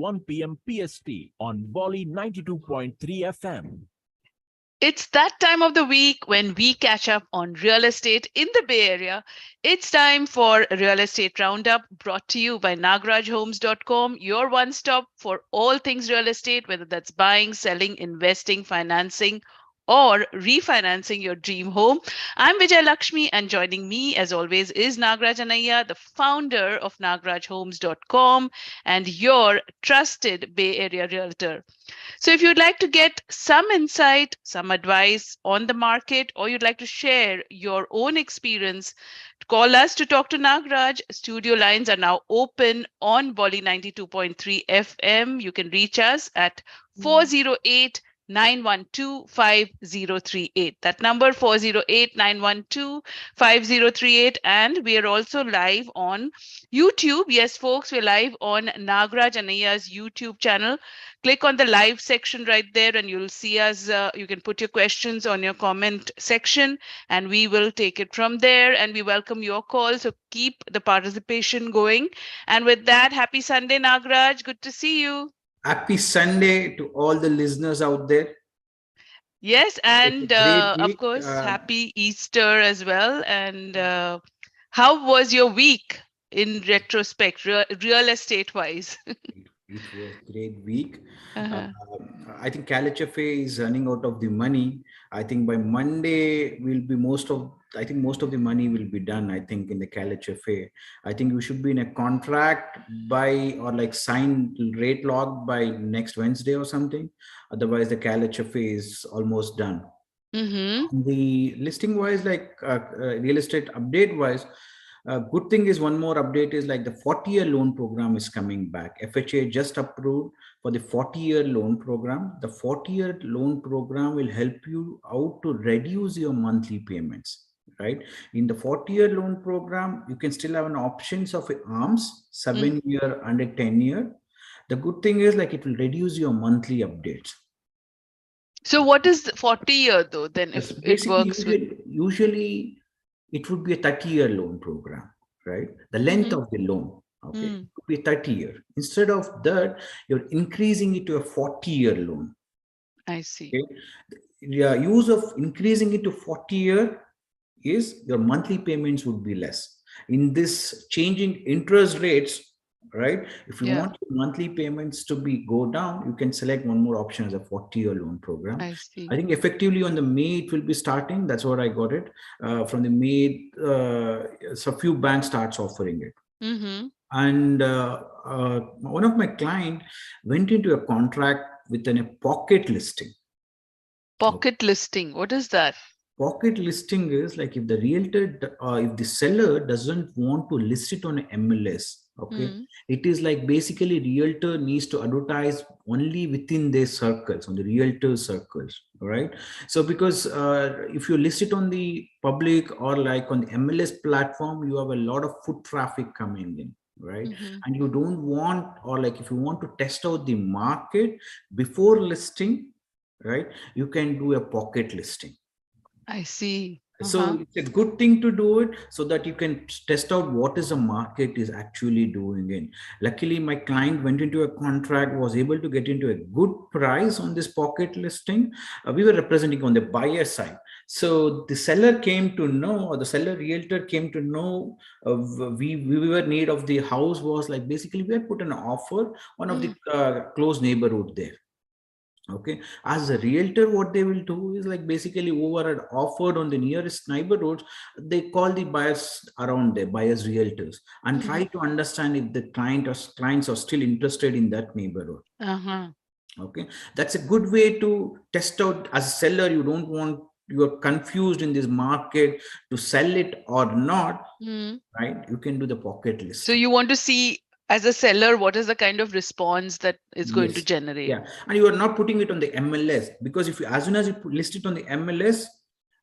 1 p.m. PST on Volley 92.3 FM. It's that time of the week when we catch up on real estate in the Bay Area. It's time for Real Estate Roundup, brought to you by nagrajhomes.com, your one stop for all things real estate, whether that's buying, selling, investing, financing, or refinancing your dream home. I'm Vijay Lakshmi, and joining me, as always, is Nagraj Anaya, the founder of nagrajhomes.com and your trusted Bay Area realtor. So, if you'd like to get some insight, some advice on the market, or you'd like to share your own experience, call us to talk to Nagraj. Studio lines are now open on Volley 92.3 FM. You can reach us at 408 912 5038. That number 408 912 5038. And we are also live on YouTube. Yes, folks, we're live on Nagraj Anaya's YouTube channel. Click on the live section right there and you'll see us. You can put your questions on your comment section and we will take it from there. And we welcome your call. So keep the participation going. And with that, happy Sunday, Nagraj. Good to see you. Happy Sunday to all the listeners out there. Yes, and of course, Uh, happy Easter as well. And how was your week in retrospect, real estate wise? It was a great week. Uh-huh. I think CalDRE is running out of the money. I think by Monday will be most of the money will be done. I think in the CalDRE, I think we should be in a contract by or like signed rate lock by next Wednesday or something. Otherwise, the CalDRE is almost done. Mm-hmm. The listing wise, like real estate update wise. Good thing is one more update is like the 40-year loan program is coming back. FHA just approved for the 40-year loan program. The 40-year loan program will help you out to reduce your monthly payments, right? In the 40-year loan program, you can still have an options of arms, 7-year and a 10-year. The good thing is like it will reduce your monthly updates. So what is 40-year though, then if it works usually it would be a 30-year loan program, right? The length of the loan, okay, it could be 30-year. Instead of that, you're increasing it to a 40-year loan. I see. Okay? The use of increasing it to 40-year is your monthly payments would be less. In this changing interest rates, right? If you want your monthly payments to go down, you can select one more option as a 40-year loan program. I see. I think effectively on the May it will be starting. That's what I got it from the May. So few banks starts offering it. And one of my client went into a contract with a pocket listing. Pocket listing. What is that? Pocket listing is like if the realtor, if the seller doesn't want to list it on an MLS. Okay, it is like basically realtor needs to advertise only within their circles, on the realtor circles, right? So because if you list it on the public or like on the MLS platform, you have a lot of foot traffic coming in, right? And you don't want, or like if you want to test out the market before listing, right, you can do a pocket listing. I see. So it's a good thing to do it so that you can test out what is the market is actually doing in. Luckily, my client went into a contract, was able to get into a good price on this pocket listing. We were representing on the buyer side. So the seller came to know, or the seller realtor came to know, we were in need of the house was like basically we had put an offer, one of the close neighborhood there. Okay, as a realtor, what they will do is like basically over and offered on the nearest neighborhoods, they call the buyers around there, buyers realtors, and try to understand if the clients are still interested in that neighborhood. Okay, that's a good way to test out. As a seller, you don't want, you are confused in this market to sell it or not, right? You can do the pocket list. So you want to see, as a seller, what is the kind of response that is going to generate? Yeah, and you are not putting it on the MLS, because if you, as soon as you list it on the MLS,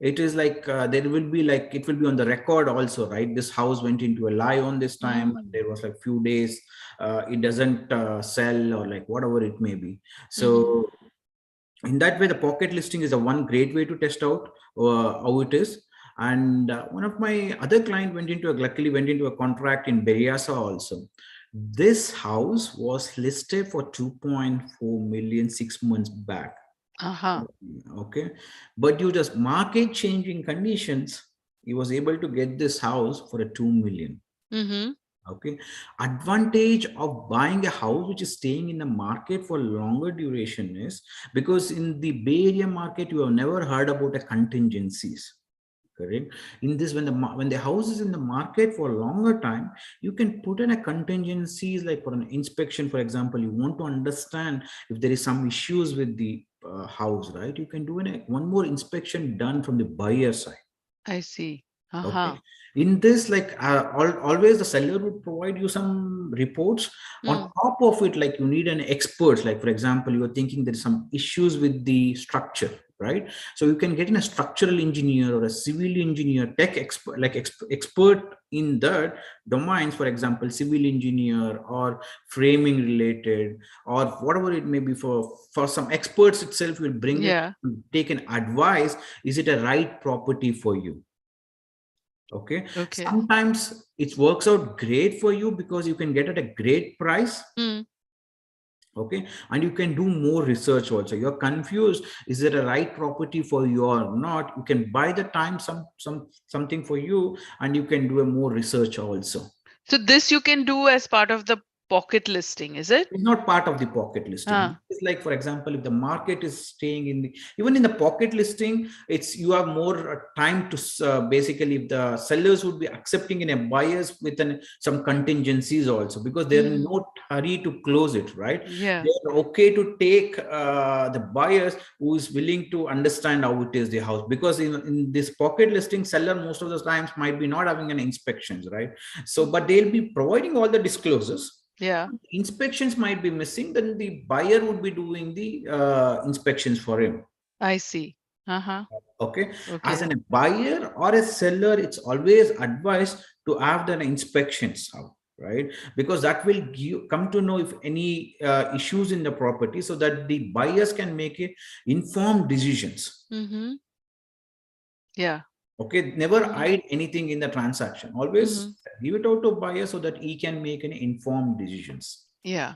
it is like there will be like, it will be on the record also, right? This house went into a lie on this time, and there was like few days it doesn't sell, or like whatever it may be. So in that way, the pocket listing is a one great way to test out how it is. And one of my other client luckily went into a contract in Berryassa also. This house was listed for 2.4 million 6 months back. Uh-huh. Okay, but due to market changing conditions, he was able to get this house for a 2 million. Mm-hmm. Okay, advantage of buying a house which is staying in the market for longer duration is because in the Bay Area market you have never heard about a contingencies. Correct. In this, when the house is in the market for a longer time, you can put in a contingencies like for an inspection. For example, you want to understand if there is some issues with the house, right? You can do one more inspection done from the buyer side. I see. Okay. Uh-huh. In this, like always, the seller would provide you some reports. On Mm. top of it, like you need an expert. Like for example, you are thinking there is some issues with the structure, right? So you can get in a structural engineer or a civil engineer, tech expert, like expert in that domains. For example, civil engineer or framing related or whatever it may be. For some experts itself, will bring it, Yeah. take an advice. Is it a right property for you? Okay, Okay. sometimes it works out great for you because you can get at a great price. Mm. Okay, and you can do more research also. You're confused, is it a right property for you or not? You can buy the time something for you, and you can do a more research also. So this you can do as part of the pocket listing, is it? It's not part of the pocket listing. Ah. It's like, for example, if the market is staying in the, even in the pocket listing, it's, you have more time to basically, if the sellers would be accepting in a buyers with some contingencies also, because they're in Mm. no hurry to close it, right? Yeah. They're okay to take the buyers who is willing to understand how it is the house, because in this pocket listing, seller most of the times might be not having an inspections, right? So but they'll be providing all the disclosures. Yeah. Inspections might be missing, then the buyer would be doing the inspections for him. I see. Uh-huh. Okay, as Okay. a buyer or a seller, it's always advised to have the inspections out, right? Because that will come to know if any issues in the property, so that the buyers can make a informed decisions. Mm-hmm. Yeah. Okay, never Mm-hmm. hide anything in the transaction. Always Mm-hmm. give it out to buyer so that he can make any informed decisions. Yeah.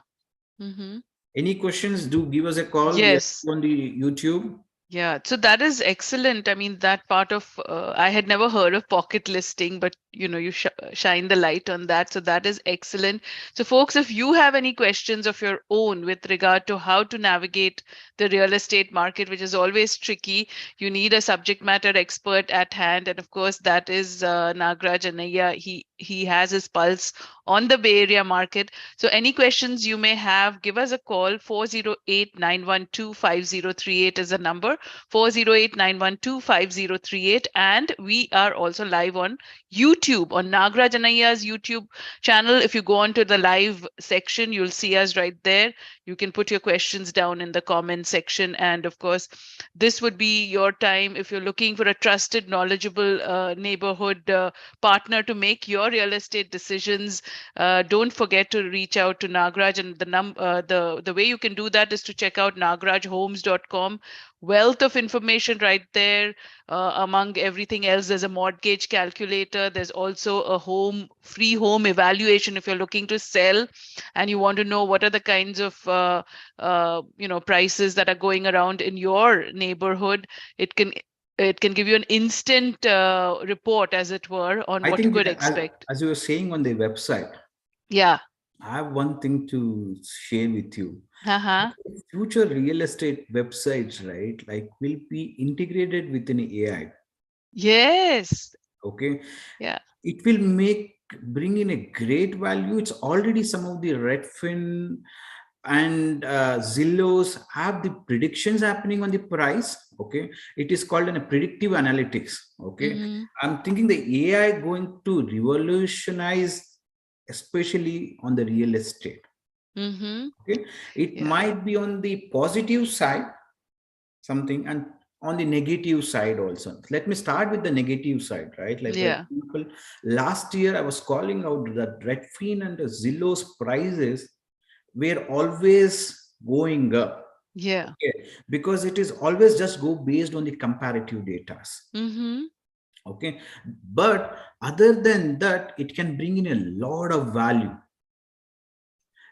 Mm-hmm. Any questions, do give us a call. We are Yes. on the YouTube. Yeah, so that is excellent. I mean, that part of I had never heard of pocket listing, but you shine the light on that. So that is excellent. So, folks, if you have any questions of your own with regard to how to navigate the real estate market, which is always tricky, you need a subject matter expert at hand, and of course, that is Nagraj Anaya. He has his pulse on the Bay Area market. So, any questions you may have, give us a call. 408-912-5038 is the number. 408-912-5038. And we are also live on YouTube, on Nagraj Anaya's YouTube channel. If you go on to the live section, you'll see us right there. You can put your questions down in the comment section. And of course, this would be your time if you're looking for a trusted, knowledgeable neighborhood partner to make your real estate decisions. Don't forget to reach out to Nagraj, and the way you can do that is to check out nagrajhomes.com. Wealth of information right there. Among everything else, there's a mortgage calculator. There's also a free home evaluation if you're looking to sell and you want to know what are the kinds of prices that are going around in your neighborhood. It can give you an instant report, as it were, on I what you think could as, expect. as you were saying on the website, Yeah. I have one thing to share with you. Uh-huh. Future real estate websites, right, like will be integrated with an AI. Yes. Okay, Yeah. it will bring in a great value. It's already some of the Redfin and Zillows have the predictions happening on the price. Okay, it is called a predictive analytics. Okay, Mm-hmm. I'm thinking the AI going to revolutionize, especially on the real estate. Mm-hmm. Okay, it Yeah. might be on the positive side something, and on the negative side also. Let me start with the negative side, right? Like for Yeah. example, last year I was calling out that Redfin and the Zillow's prices were always going up. Yeah. Okay, because it is always just go based on the comparative data. Mm-hmm. Okay, but other than that, it can bring in a lot of value.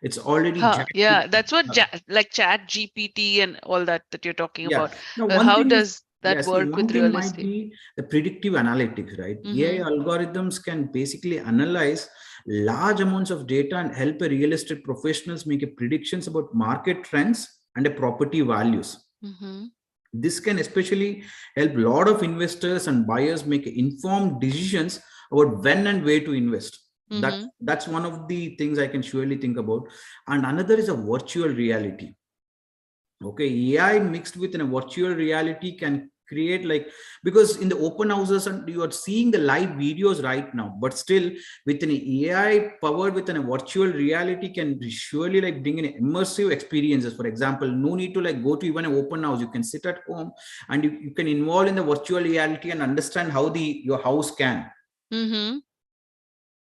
It's already Yeah, that's what like Chat GPT and all that you're talking yeah. about. Now, one How thing is, does yeah, that see, work one with thing real might estate? be the predictive analytics, right? Mm-hmm. AI algorithms can basically analyze large amounts of data and help a real estate professionals make a predictions about market trends and a property values. Mm-hmm. This can especially help a lot of investors and buyers make informed decisions about when and where to invest. Mm-hmm. That's one of the things I can surely think about. And another is a virtual reality. Okay, AI mixed with a virtual reality can create like, because in the open houses and you are seeing the live videos right now, but still with an AI powered with a virtual reality can surely like bring in immersive experiences. For example, no need to like go to even an open house. You can sit at home and you can involve in the virtual reality and understand how your house can. Mm-hmm.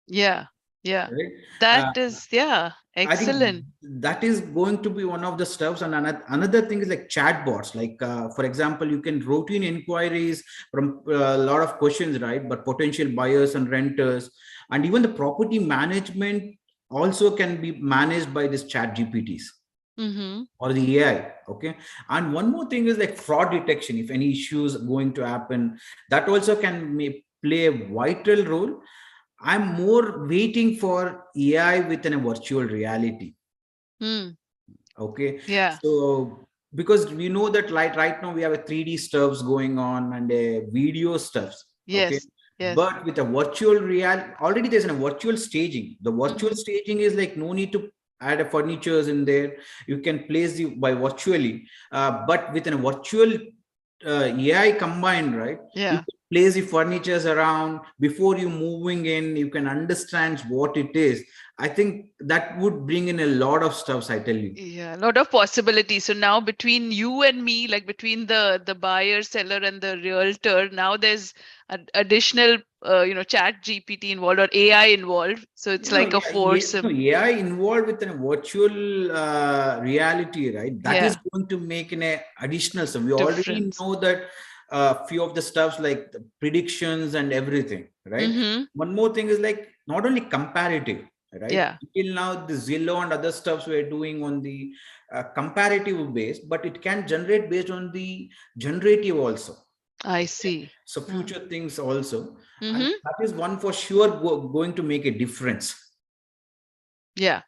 Yeah. Yeah. Right? That Uh, is, yeah, I think excellent. that is going to be one of the stuffs. And another thing is like chatbots. Like, for example, you can routine inquiries from a lot of questions, right? But potential buyers and renters, and even the property management also can be managed by this chat GPTs Mm-hmm. or the AI. Okay. And one more thing is like fraud detection. If any issues going to happen, that also can play a vital role. I'm more waiting for AI within a virtual reality. Mm. Okay. Yeah. So because we know that like right now we have a 3D stuffs going on and a video stuffs. Okay. Yes. Yes. But with a virtual real, already there's a virtual staging. The virtual Mm-hmm. staging is like no need to add a furnitures in there. You can place the by virtually, but within a virtual AI combined, right? You Yeah. can place the furnitures around before you moving in. You can understand what it is. I think that would bring in a lot of stuffs. I tell you. Yeah, a lot of possibilities. So now between you and me, like between the buyer, seller, and the realtor, now there's additional Chat GPT involved or AI involved. So it's No, like a no, foursome. AI involved with a virtual reality, right? That is Yeah, going to make an additional stuff. We already difference. know that few of the stuffs like the predictions and everything, right? Mm-hmm. One more thing is like not only comparative, right? Yeah, Till now, the Zillow and other stuffs we're doing on the comparative base, but it can generate based on the generative also. I Okay. see. So future things also, and Mm-hmm. that is one for sure going to make a difference. Yeah.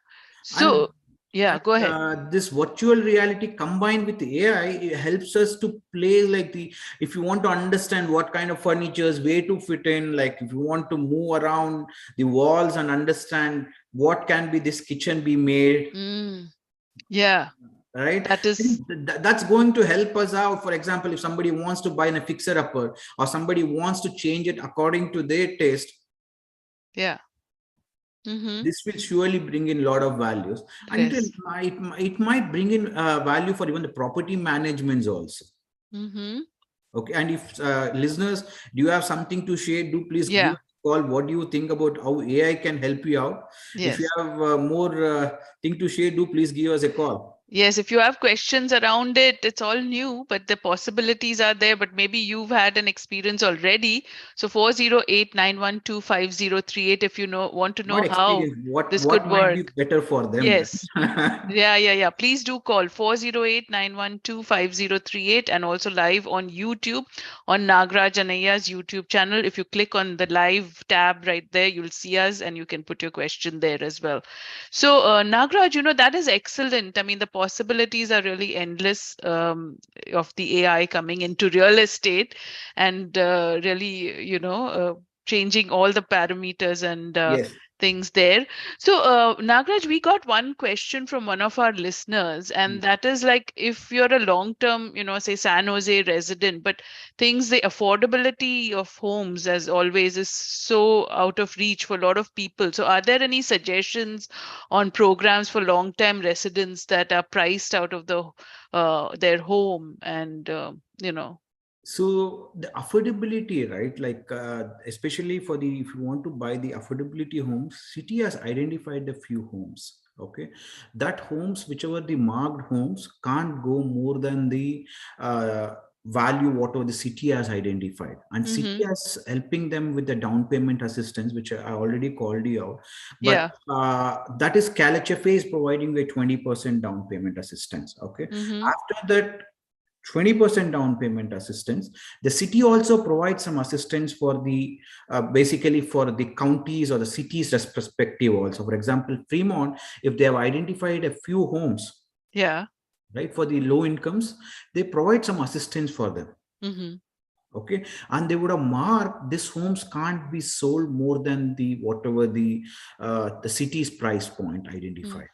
And So yeah, go ahead. this virtual reality combined with AI, it helps us to play like the, if you want to understand what kind of furnitures where to fit in, like if you want to move around the walls and understand what can be this kitchen be made, Mm, yeah, right? that I is, think that's going to help us out. For example, if somebody wants to buy a fixer upper or somebody wants to change it according to their taste, yeah. Mm-hmm. this will surely bring in a lot of values, and Yes. it might bring in value for even the property managements also. Mm-hmm. Okay, and if listeners, do you have something to share, do please give Yeah. us a call. What do you think about how AI can help you out? If you Yes. have more thing to share, do please give us a call. Yes, if you have questions around it, it's all new, but the possibilities are there. But maybe you've had an experience already. So 408-912-5038 if you want to know Not how experience, what this could might be work. better for them, Yes. right? Yeah, yeah, yeah. Please do call 408-912-5038 and also live on YouTube on Nagraj Anayya's YouTube channel. If you click on the live tab right there, you'll see us and you can put your question there as well. So, Nagraj, that is excellent. I mean, the possibilities are really endless of the AI coming into real estate and really, changing all the parameters and Yes. things there. So, Nagraj, we got one question from one of our listeners, and that is like if you're a long term, say San Jose resident, but the affordability of homes, as always, is so out of reach for a lot of people. So, are there any suggestions on programs for long term residents that are priced out of their home and, So the affordability, right? Like especially for the, if you want to buy the affordability homes, city has identified a few homes. Okay, that homes, whichever the marked homes, can't go more than the value whatever the city has identified, and city has helping them with the down payment assistance, which I already called you out. But Yeah. that is CalHFA is providing a 20% down payment assistance. Okay. After that 20% down payment assistance, the city also provides some assistance for the basically for the counties or the cities perspective also. For example, Fremont, if they have identified a few homes, Yeah. right, for the low incomes, they provide some assistance for them. Okay, and they would have marked these homes can't be sold more than the whatever the city's price point identified.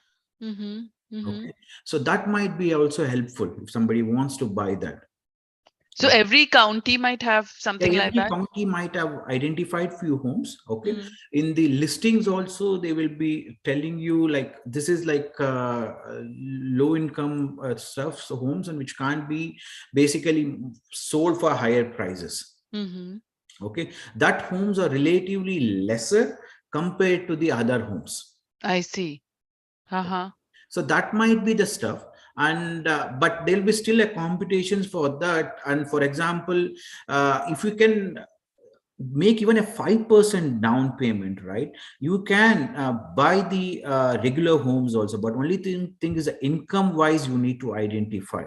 Okay, so that might be also helpful if somebody wants to buy that. So every county might have something like Every that. county might have identified few homes. Okay, Mm. in the listings also they will be telling you like this is like low income stuff, so homes and which can't be basically sold for higher prices. Okay, that homes are relatively lesser compared to the other homes. I see. So that might be the stuff. And but there'll be still a competitions for that. And for example, if you can make even a 5% down payment, right, you can buy the regular homes also. But only thing is the income wise you need to identify.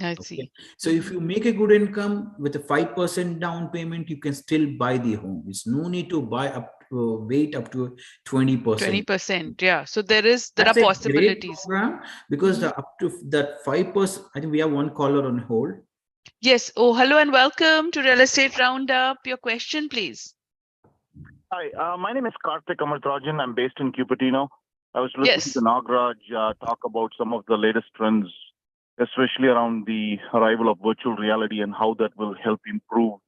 I Okay. see. So if you make a good income with a 5% down payment, you can still buy the home. It's no need to buy up to wait up to 20%. 20%. Yeah. So there are That's a great possibilities. program because the up to that 5%. I think we have one caller on hold. Yes. Oh, hello and welcome to Real Estate Roundup. Your question, please. Hi, my name is Karthik Amartrajan. I'm based in Cupertino. I was listening to Nagraj talk about some of the latest trends, especially around the arrival of virtual reality and how that will help improve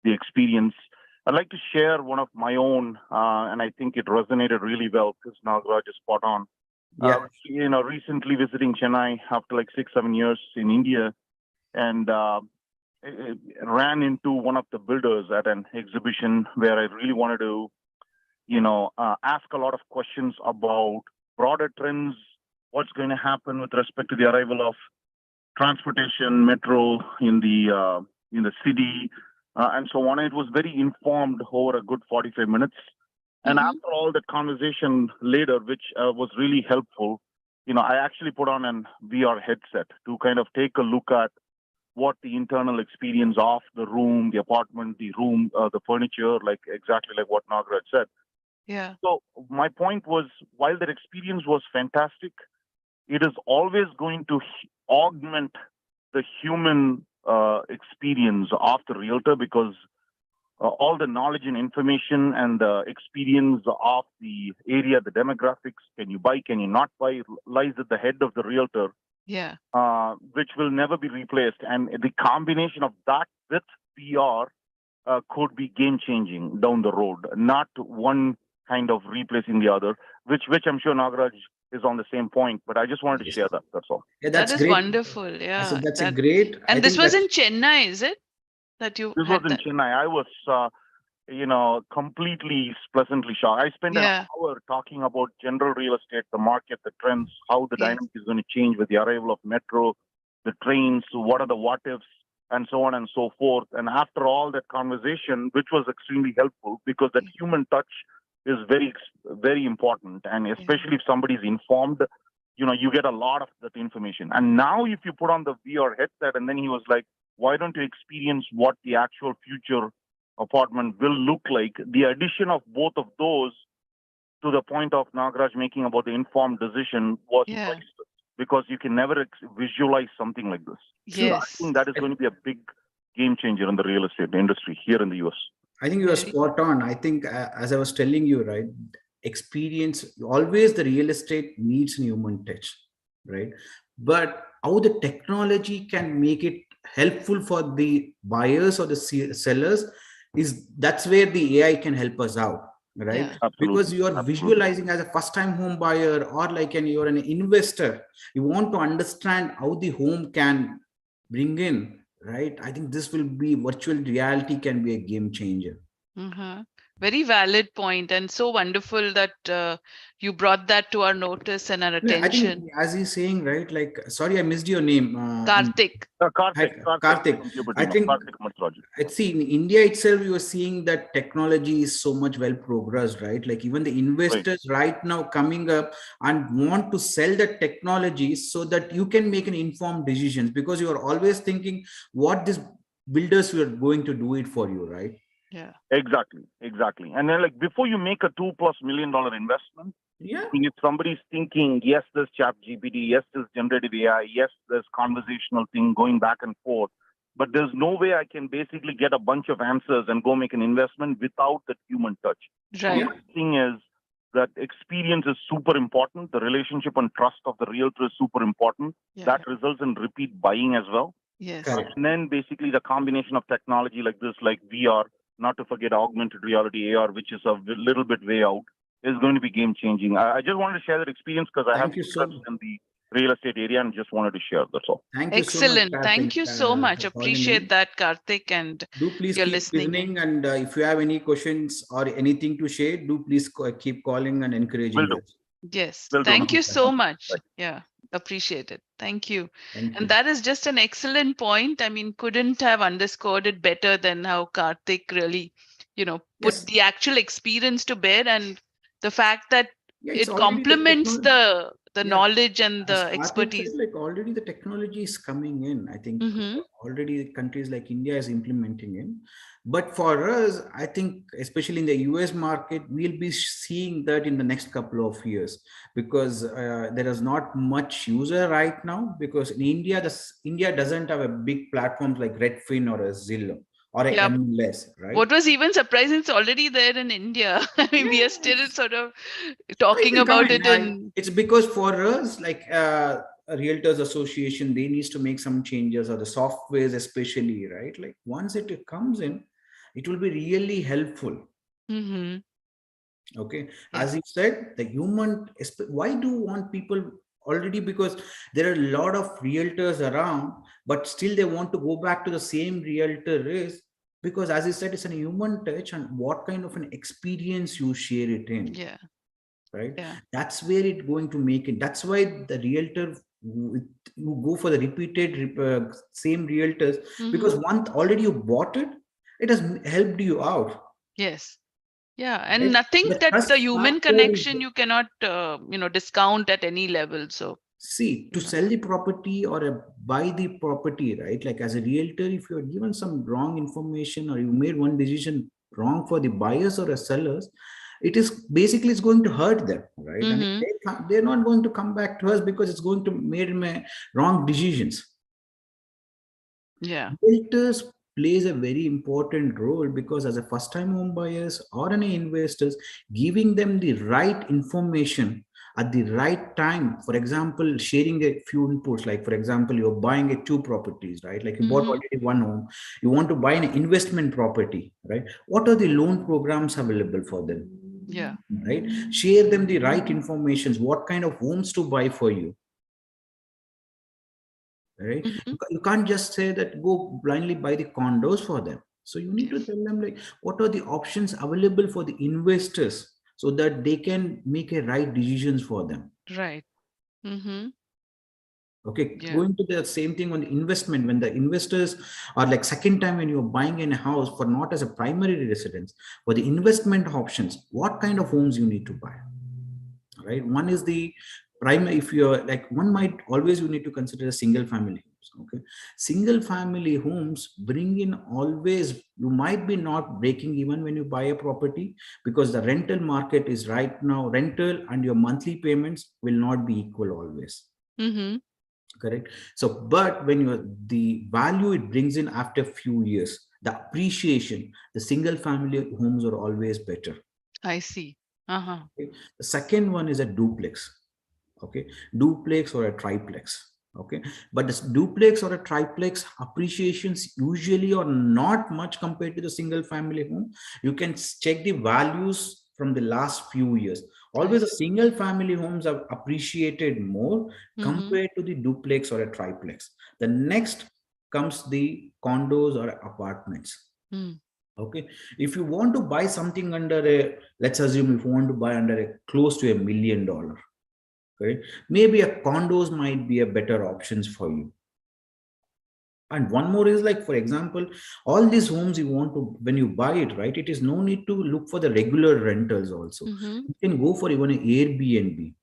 the experience. I'd like to share one of my own, and I think it resonated really well because Nagraj is spot on. Yeah. Recently visiting Chennai after like 6-7 years in India, and ran into one of the builders at an exhibition where I really wanted to, ask a lot of questions about broader trends, what's going to happen with respect to the arrival of transportation, metro in the city, and so on. It was very informed over a good 45 minutes. And after all that conversation later, which was really helpful, I actually put on an VR headset to kind of take a look at what the internal experience of the room, the apartment, the room, the furniture, like exactly like what Nagraj said. Yeah. So my point was, while that experience was fantastic, it is always going to augment the human experience of the realtor, because all the knowledge and information and the experience of the area, the demographics, can you buy, can you not buy, lies at the head of the realtor. Yeah. Which will never be replaced. And the combination of that with VR could be game changing down the road, not one kind of replacing the other, which I'm sure Nagraj is on the same point, but I just wanted to share that. That's all. Yeah, that's that is great. wonderful. Yeah. So that's a great. And this was in Chennai, is it? That you This had was in Chennai. I was, completely pleasantly shocked. I spent an hour talking about general real estate, the market, the trends, how the dynamic is going to change with the arrival of metro, the trains, what are the what ifs, and so on and so forth. And after all that conversation, which was extremely helpful, because that human touch is very, very important. And especially if somebody is informed, you get a lot of that information. And now if you put on the VR headset, and then he was like, why don't you experience what the actual future apartment will look like? The addition of both of those to the point of Nagraj making about the informed decision was priceless, because you can never visualize something like this. Yes. So I think that is going to be a big game changer in the real estate industry here in the US. I think you are spot on. I think as I was telling you, right, experience, always the real estate needs a human touch, right? But how the technology can make it helpful for the buyers or the sellers that's where the AI can help us out, right? Because you are visualizing as a first time home buyer, or like you're an investor, you want to understand how the home can bring in, right? I think this will be virtual reality can be a game changer. Very valid point, and so wonderful that you brought that to our notice and our No, I think attention. as he's saying, right? Like, sorry, I missed your name. Karthik. Karthik, Karthik. from Cuba I team, think Karthik Matraju. I'd see in India itself, you are seeing that technology is so much well progressed, right? Like even the investors right now coming up and want to sell the technology so that you can make an informed decisions, because you are always thinking what these builders were going to do it for you, right? Yeah. Exactly. And then, like, before you make a $2+ million investment, Yeah. I mean, if somebody's thinking, yes, there's chat GPT, yes, there's generative AI, yes, there's conversational thing going back and forth, but there's no way I can basically get a bunch of answers and go make an investment without that human touch. Right. The thing is that experience is super important. The relationship and trust of the realtor is super important. Yeah. That results in repeat buying as well. Yes. Correct. And then basically the combination of technology like this, like VR, not to forget augmented reality, AR, which is a little bit way out, is going to be game changing. I just wanted to share that experience because I have Thank you so friends in the real estate area and just wanted to share. That's all. Thank you so much, Excellent. Thank Karthik, you so much. for calling Appreciate in. that, Karthik, and Do please you're keep listening in. listening, and if you have any questions or anything to share, do please keep calling and encouraging Will do. us. Yes. Will do. Thank you so Thank much. Right. Yeah. Appreciate it. Thank you. you. And that is just an excellent point. I mean, couldn't have underscored it better than how Karthik really, put Yes. the actual experience to bear, and the fact that Yeah, it's it already the complements technology. the Yeah. knowledge and As the Karthik expertise. said, like already the technology is coming in. I think Mm-hmm. already countries like India is implementing it. But for us, I think especially in the US market, we'll be seeing that in the next couple of years, because there is not much user right now, because in India, India doesn't have a big platforms like Redfin or a Zillow or a Yeah. MLS, right? What was even surprising, it's already there in India. I mean, we are still Yes. sort of It talking will come about in. it in. It's because for us, like a realtors association, they needs to make some changes, or the softwares especially, right? Like once it comes in, it will be really helpful. Mm-hmm. Okay, Yeah. as you said, the human. Why do want people already? Because there are a lot of realtors around, but still they want to go back to the same realtor is because, as you said, it's a human touch and what kind of an experience you share it in. Yeah. Right, Yeah. that's where it's going to make it. That's why the realtor, you go for the repeated same realtors, Mm-hmm. because once already you bought it, it has helped you out. Yes. Yeah. And Right? nothing The that trust the human factor is, connection you cannot, discount at any level. So, see, to sell the property or buy the property, right? Like as a realtor, if you're given some wrong information or you made one decision wrong for the buyers or a sellers, it is basically it's going to hurt them, right? And mm-hmm. they're not going to come back to us because it's going to made them wrong decisions. Yeah. Realtors plays a very important role, because as a first time home buyers or any investors, giving them the right information at the right time. For example, sharing a few inputs, like for example, you're buying a two properties, right? Like you bought Mm-hmm. already one home, you want to buy an investment property, right? What are the loan programs available for them? Yeah. Right, share them the right informations, what kind of homes to buy for you, right? Mm-hmm. You can't just say that go blindly buy the condos for them. So you need Yeah. to tell them like what are the options available for the investors, so that they can make a right decisions for them. Right. Mm-hmm. Okay, Yeah. going to the same thing on the investment, when the investors are like second time when you're buying in a house for not as a primary residence, for the investment options, what kind of homes you need to buy, right? One is the primary. If you're like, one might always, you need to consider a single family homes. Okay, single family homes bring in always, you might be not breaking even when you buy a property, because the rental market is right now, rental and your monthly payments will not be equal always. Mm-hmm. Correct. So but when you, the value it brings in after few years, the appreciation, the single family homes are always better. I see. Uh-huh. Okay. The second one is a duplex. Okay, duplex or a triplex. Okay, but this duplex or a triplex appreciations usually are not much compared to the single family home. You can check the values from the last few years. Always the single family homes are appreciated more Mm-hmm. compared to the duplex or a triplex. The next comes the condos or apartments. Mm. Okay. If you want to buy something under a, let's assume if you want to buy under a close to $1 million, okay, maybe a condos might be a better options for you. And one more is like, for example, all these homes you want to, when you buy it, right, it is no need to look for the regular rentals also. Mm-hmm. You can go for even an Airbnb.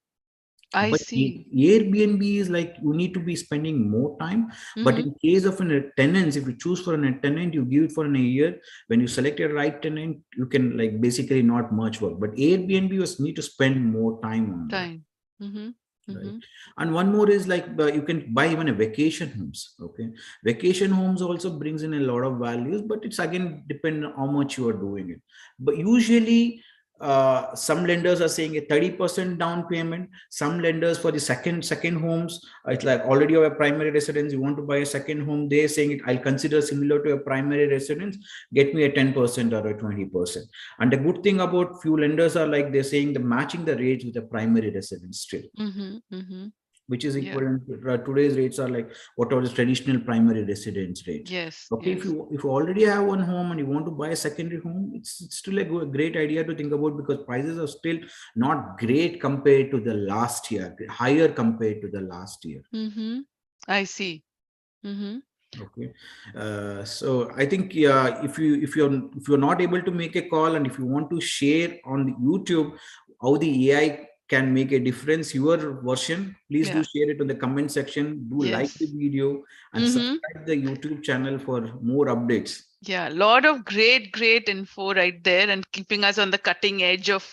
I But see. Airbnb is like you need to be spending more time. But Mm-hmm. in case of a tenants, if you choose for a tenant, you give it for a year. When you select a right tenant, you can like basically not much work. But Airbnb you need to spend more time on that. Time. Mm-hmm. Right. Mm-hmm. And one more is like you can buy even a vacation homes. Okay. Vacation homes also brings in a lot of values, but it's again depend on how much you are doing it. But usually some lenders are saying a 30% down payment. Some lenders for the second homes, it's like already you have a primary residence, you want to buy a second home, they're saying it, I'll consider similar to a primary residence, get me a 10% or a 20%. And the good thing about few lenders are like they're saying the matching the rates with a primary residence still, Mm-hmm. Mm-hmm. which is Yeah. equivalent to today's rates are like what are the traditional primary residence rates. Yes. Okay, Yes. if you already have one home and you want to buy a secondary home, it's still a great idea to think about, because prices are still not great compared to the last year, higher compared to the last year. Mm-hmm. I see. Mm-hmm. Okay. So I think, yeah, if you're not able to make a call, and if you want to share on the YouTube how the AI can make a difference, your version, please do Yeah. share it in the comment section. Do like the Yes. video and Mm-hmm. subscribe the YouTube channel for more updates. Yeah, a lot of great info right there, and keeping us on the cutting edge of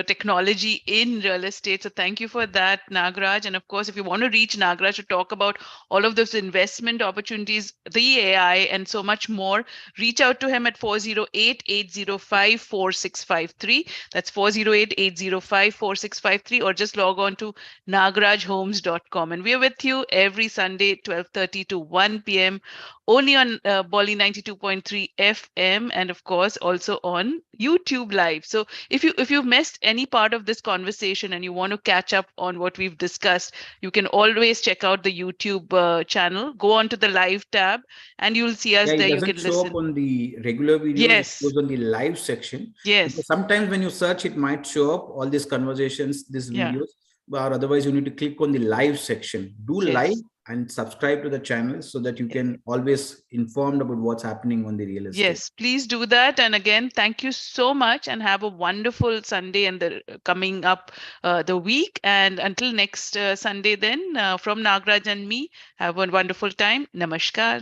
technology in real estate. So thank you for that, Nagraj. And of course, if you want to reach Nagraj to talk about all of those investment opportunities, the AI, and so much more, reach out to him at 408-805-4653. That's 408-805-4653, or just log on to nagrajhomes.com. And we're with you every Sunday, 12:30 to 1 p.m. only on Bolly 92.3 FM, and of course also on YouTube Live. So if you've missed any part of this conversation and you want to catch up on what we've discussed, you can always check out the YouTube channel. Go on to the live tab, and you'll see us Yeah, it there. You doesn't can show up listen. on the regular videos. It Yes, goes on the live section. Because yes, sometimes when you search, it might show up all these conversations, these yeah, videos, but otherwise you need to click on the live section. Do live yes. and subscribe to the channel so that you can always informed about what's happening on the real estate. Yes, please do that. And again, thank you so much, and have a wonderful Sunday and the coming up the week. And until next Sunday, then from Nagraj and me, have a wonderful time. Namaskar.